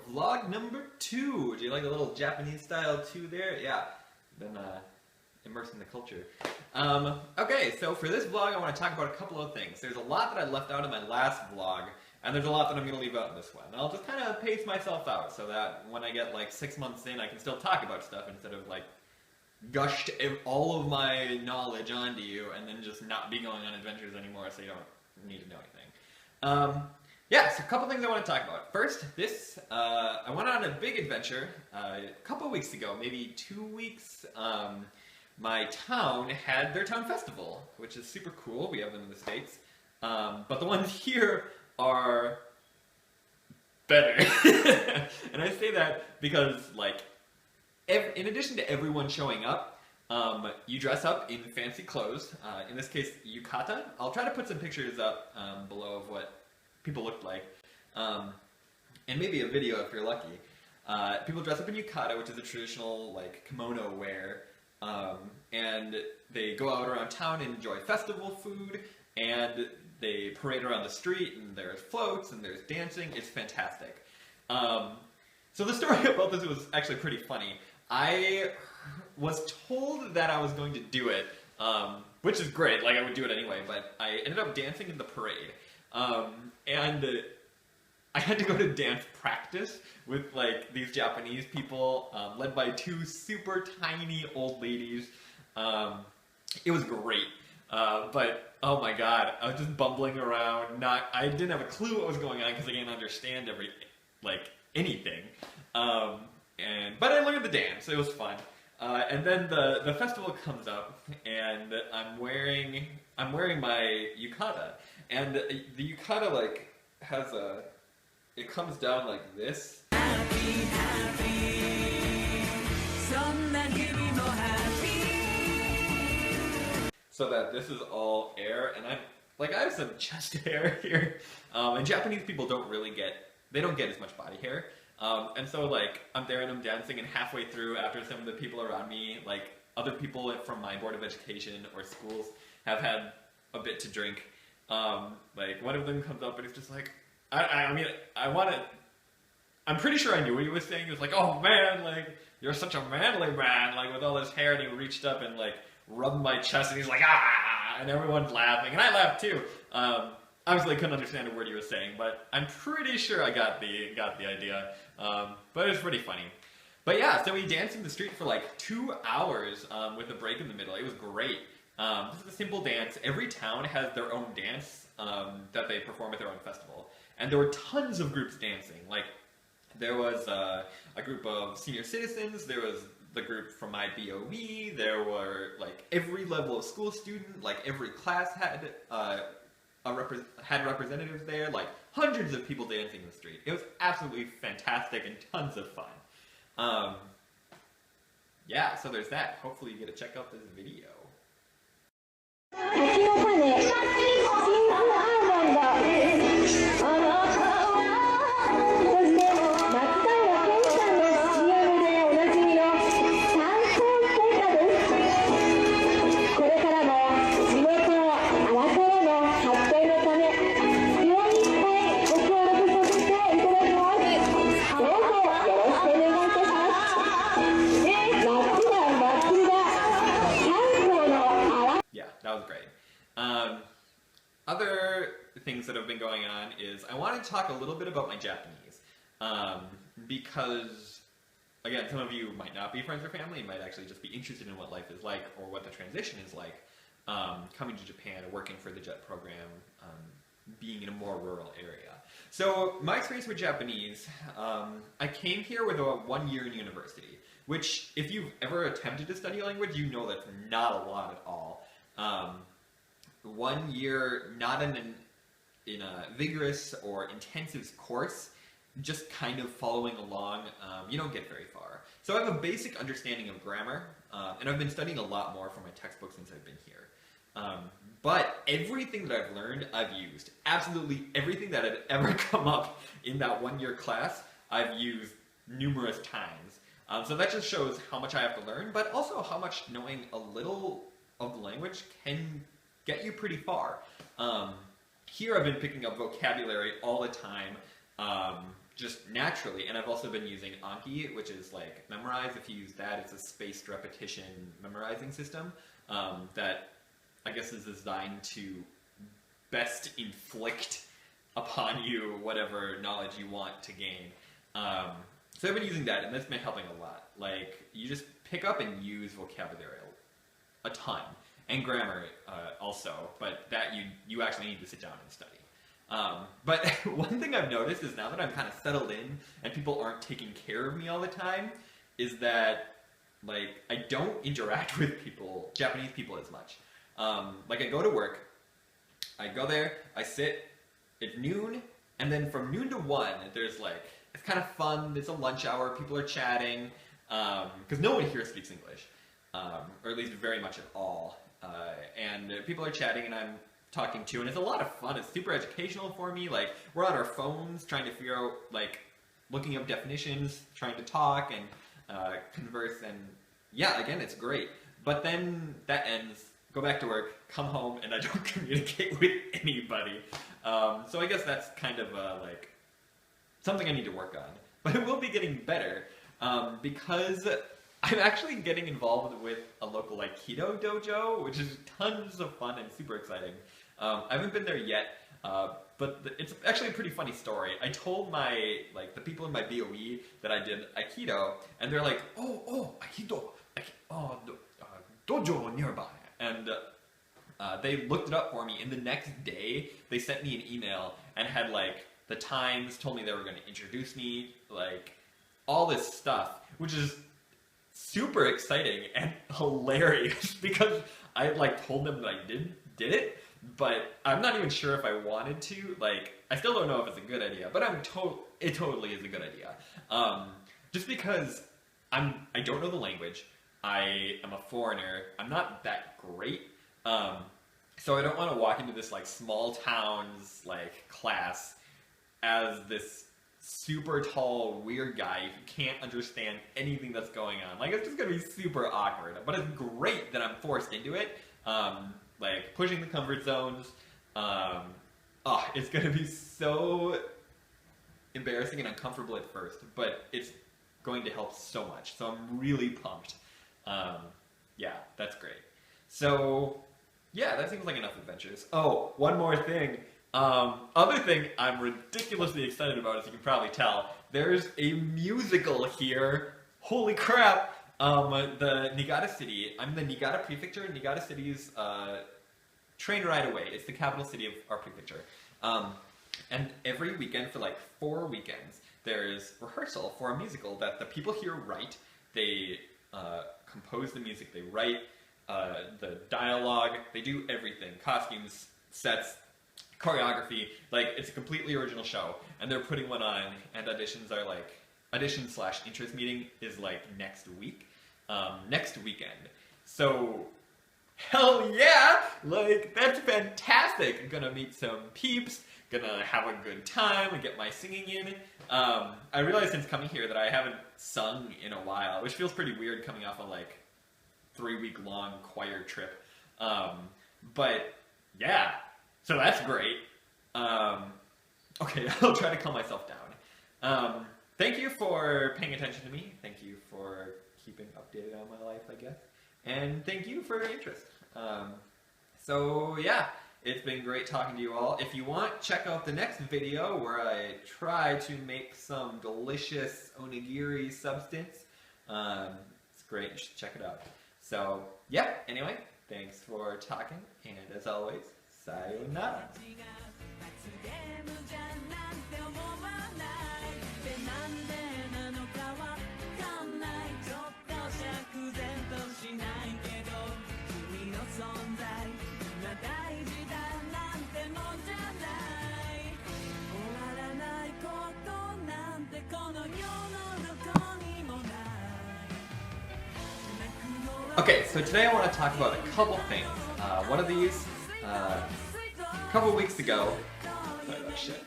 vlog number 2. Do you like a little Japanese style 2 there? Yeah, been immersed in the culture. Okay, so for this vlog I want to talk about a couple of things. There's a lot that I left out in my last vlog, and there's a lot that I'm going to leave out in this one. And I'll just kind of pace myself out so that when I get like 6 months in I can still talk about stuff instead of like gushed all of my knowledge onto you and then just not be going on adventures anymore so you don't need to know anything. Yeah, so a couple things I want to talk about. First, I went on a big adventure a couple weeks ago, maybe 2 weeks. My town had their town festival, which is super cool. We have them in the States. But the ones here are better. And I say that because, like, in addition to everyone showing up, you dress up in fancy clothes. In this case, yukata. I'll try to put some pictures up below of what people looked like, and maybe a video if you're lucky. People dress up in yukata, which is a traditional like kimono wear, and they go out around town and enjoy festival food, and they parade around the street, and there's floats, and there's dancing. It's fantastic. So the story about this was actually pretty funny. I was told that I was going to do it, which is great, like I would do it anyway, but I ended up dancing in the parade. And I had to go to dance practice with like these Japanese people, led by 2 super tiny old ladies. It was great, but oh my god, I was just bumbling around. I didn't have a clue what was going on because I didn't understand anything. But I learned the dance. It was fun. And then the festival comes up, and I'm wearing my yukata. And the yukata, like, it comes down like this. Happy, happy, so that this is all air, and I have some chest hair here. And Japanese people don't get as much body hair. And so, like, I'm there and I'm dancing, and halfway through, after some of the people around me, like, other people from my board of education or schools have had a bit to drink. Like, one of them comes up and he's just like, I'm pretty sure I knew what he was saying. He was like, oh man, like, you're such a manly man, like, with all this hair, and he reached up and, like, rubbed my chest, and he's like, ah, and everyone's laughing, and I laughed too. Obviously I couldn't understand a word he was saying, but I'm pretty sure I got the idea. But it was pretty funny. But yeah, so we danced in the street for like 2 hours, with a break in the middle. It was great. This is a simple dance. Every town has their own dance that they perform at their own festival. And there were tons of groups dancing. Like, there was a group of senior citizens, there was the group from my BOE, there were, like, every level of school student, like, every class had representatives there, like, hundreds of people dancing in the street. It was absolutely fantastic and tons of fun. Yeah, so there's that. Hopefully you get to check out this video. 滝の種、真空アーモンド、そして松平健さんの CM でおなじみの三幸製菓です。これからも地元荒川の発展のため精一杯ご協力させていただきます。どうぞよろしくお願いいたします。祭りだ。三幸の荒 Yeah, that was great. Other things that have been going on is I want to talk a little bit about my Japanese. Because, again, some of you might not be friends or family, you might actually just be interested in what life is like or what the transition is like coming to Japan or working for the JET program, being in a more rural area. So, my experience with Japanese, I came here with a 1 year in university, which, if you've ever attempted to study a language, you know that's not a lot at all. 1 year, not in a vigorous or intensive course, just kind of following along, you don't get very far. So I have a basic understanding of grammar, and I've been studying a lot more from my textbook since I've been here. But everything that I've learned, I've used. Absolutely everything that had ever come up in that 1 year class, I've used numerous times. So that just shows how much I have to learn, but also how much knowing a little of the language can get you pretty far. Here I've been picking up vocabulary all the time, just naturally, and I've also been using Anki, which is like Memorize. If you use that, it's a spaced repetition memorizing system that I guess is designed to best inflict upon you whatever knowledge you want to gain. So I've been using that, and that's been helping a lot. Like, you just pick up and use vocabulary a ton, and grammar also, but that you actually need to sit down and study. But one thing I've noticed is now that I'm kind of settled in and people aren't taking care of me all the time, is that like I don't interact with people, Japanese people, as much. Like I go to work, I go there, I sit at noon, and then from noon to 1, there's like, it's kind of fun, it's a lunch hour, people are chatting, because no one here speaks English, or at least very much at all, and people are chatting and I'm talking to, and it's a lot of fun. It's super educational for me. Like, we're on our phones trying to figure out, like, looking up definitions, trying to talk and converse, and yeah, again, it's great. But then that ends, go back to work, come home, and I don't communicate with anybody. So I guess that's kind of like something I need to work on. But it will be getting better because I'm actually getting involved with a local Aikido dojo, which is tons of fun and super exciting. I haven't been there yet, but it's actually a pretty funny story. I told the people in my BOE that I did Aikido, and they're like, oh, Aikido, dojo nearby. And they looked it up for me, and the next day, they sent me an email and had, like, the times, told me they were going to introduce me, like, all this stuff, which is super exciting and hilarious, because I, like, told them that I did it, but I'm not even sure if I wanted to. Like, I still don't know if it's a good idea, but it totally is a good idea. Just because I don't know the language, I am a foreigner, I'm not that great, so I don't want to walk into this, like, small town's, like, class as this super tall, weird guy who can't understand anything that's going on. Like, it's just gonna be super awkward, but it's great that I'm forced into it. Like, pushing the comfort zones. It's gonna be so embarrassing and uncomfortable at first, but it's going to help so much. So I'm really pumped. Yeah, that's great. So, yeah, that seems like enough adventures. Oh, one more thing. Other thing I'm ridiculously excited about, as you can probably tell, there's a musical here. Holy crap! The Niigata City, I'm in the Niigata Prefecture. Niigata City's train ride away. It's the capital city of our prefecture. And every weekend for like 4 weekends, there's rehearsal for a musical that the people here write. They compose the music, they write the dialogue, they do everything. Costumes, sets, choreography. Like, it's a completely original show. And they're putting one on, and auditions are like, audition/interest meeting is like next week, next weekend. So, hell yeah! Like, that's fantastic! I'm gonna meet some peeps, gonna have a good time, and get my singing in. I realized since coming here that I haven't sung in a while, which feels pretty weird coming off a like 3-week-long choir trip. But yeah, so that's great. Okay, I'll try to calm myself down. Thank you for paying attention to me. Thank you for keeping updated on my life, I guess. And thank you for your interest. So yeah, it's been great talking to you all. If you want, check out the next video where I try to make some delicious onigiri substance. It's great, you should check it out. So yeah, anyway, thanks for talking, and as always, sayonara. Okay, so today I want to talk about a couple things. One of these, a couple weeks ago, sorry about shit.